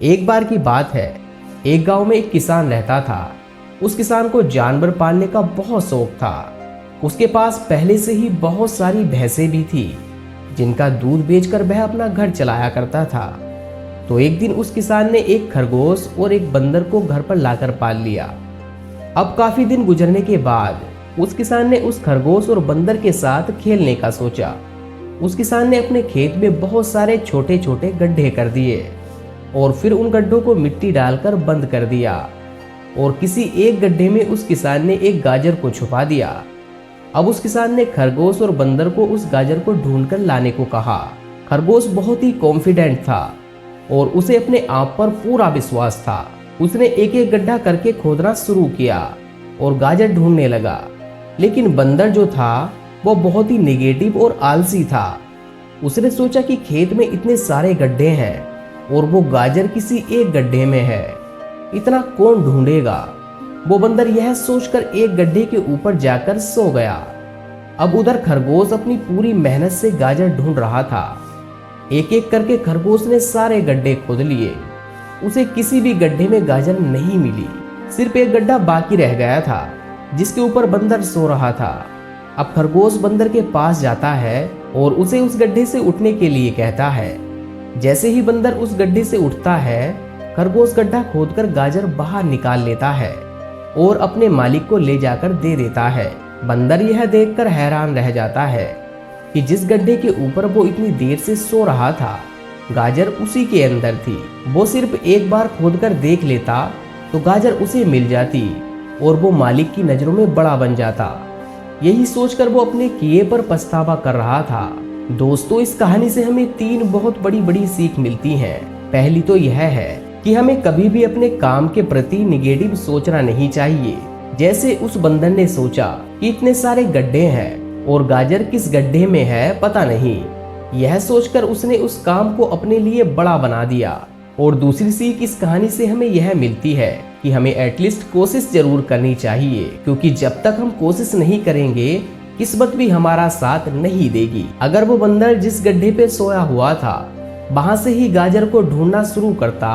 एक बार की बात है, एक गांव में एक किसान रहता था। उस किसान को जानवर पालने का बहुत शौक था। उसके पास पहले से ही बहुत सारी भैंसें भी थी, जिनका दूध बेचकर वह अपना घर चलाया करता था। तो एक दिन उस किसान ने एक खरगोश और एक बंदर को घर पर लाकर पाल लिया। अब काफी दिन गुजरने के बाद उस किसान ने उस खरगोश और बंदर के साथ खेलने का सोचा। उस किसान ने अपने खेत में बहुत सारे छोटे छोटे गड्ढे कर दिए और फिर उन गड्ढों को मिट्टी डालकर बंद कर दिया। और किसी एक गड्ढे में उस किसान ने एक गाजर को छुपा दिया। अब उस किसान ने खरगोश और बंदर को उस गाजर को ढूंढकर लाने को कहा। खरगोश बहुत ही कॉन्फिडेंट था और उसे अपने आप पर पूरा विश्वास था। उसने एक एक गड्ढा करके खोदना शुरू किया और गाजर ढूंढने लगा। लेकिन बंदर जो था वो बहुत ही नेगेटिव और आलसी था। उसने सोचा कि खेत में इतने सारे गड्ढे हैं और वो गाजर किसी एक गड्ढे में है, इतना कौन ढूंढेगा। वो बंदर यह सोचकर एक गड्ढे के ऊपर जाकर सो गया। अब उधर खरगोश अपनी पूरी मेहनत से गाजर ढूंढ रहा था। एक एक करके खरगोश ने सारे गड्ढे खोद लिए। उसे किसी भी गड्ढे में गाजर नहीं मिली। सिर्फ एक गड्ढा बाकी रह गया था, जिसके ऊपर बंदर सो रहा था। अब खरगोश बंदर के पास जाता है और उसे उस गड्ढे से उठने के लिए कहता है। जैसे ही बंदर उस गड्ढे से उठता है, खरगोश गड्ढा खोदकर गाजर बाहर निकाल लेता है और अपने मालिक को ले जाकर दे देता है। बंदर यह देखकर हैरान रह जाता है कि जिस गड्ढे के ऊपर वो इतनी देर से सो रहा था, गाजर उसी के अंदर थी। वो सिर्फ एक बार खोदकर देख लेता तो गाजर उसे मिल जाती और वो मालिक की नजरों में बड़ा बन जाता। यही सोचकर वो अपने किए पर पछतावा कर रहा था। दोस्तों, इस कहानी से हमें 3 बहुत बड़ी बड़ी सीख मिलती हैं। पहली तो यह है कि हमें कभी भी अपने काम के प्रति निगेटिव सोचना नहीं चाहिए। जैसे उस बंदर ने सोचा कि इतने सारे गड्ढे हैं और गाजर किस गड्ढे में है पता नहीं। यह सोचकर उसने उस काम को अपने लिए बड़ा बना दिया। और दूसरी सीख इस कहानी से हमें यह मिलती है कि हमें एटलीस्ट कोशिश जरूर करनी चाहिए, क्योंकि जब तक हम कोशिश नहीं करेंगे किस्मत भी हमारा साथ नहीं देगी। अगर वो बंदर जिस गड्ढे पे सोया हुआ था वहां से ही गाजर को ढूंढना शुरू करता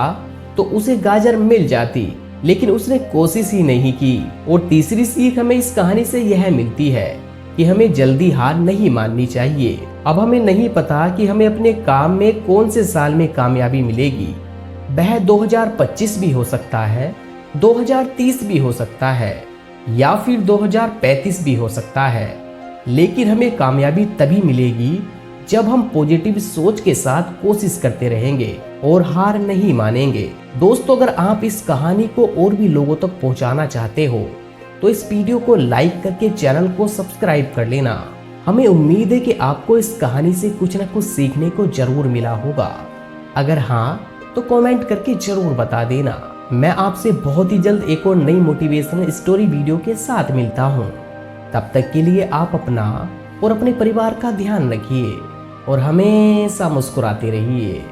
तो उसे गाजर मिल जाती, लेकिन उसने कोशिश ही नहीं की। और तीसरी सीख हमें इस कहानी से यह मिलती है कि हमें जल्दी हार नहीं माननी चाहिए। अब हमें नहीं पता कि हमें अपने काम में कौन से साल में कामयाबी मिलेगी। वह 2025 भी हो सकता है, 2030 भी हो सकता है, या फिर 2035 भी हो सकता है। लेकिन हमें कामयाबी तभी मिलेगी जब हम पॉजिटिव सोच के साथ कोशिश करते रहेंगे और हार नहीं मानेंगे। दोस्तों, अगर आप इस कहानी को और भी लोगों तक पहुंचाना चाहते हो तो इस वीडियो को लाइक करके चैनल को सब्सक्राइब कर लेना। हमें उम्मीद है कि आपको इस कहानी से कुछ न कुछ सीखने को जरूर मिला होगा। अगर हाँ तो कमेंट करके जरूर बता देना। मैं आपसे बहुत ही जल्द एक और नई मोटिवेशनल स्टोरी वीडियो के साथ मिलता हूँ। तब तक के लिए आप अपना और अपने परिवार का ध्यान रखिए और हमेशा मुस्कुराते रहिए।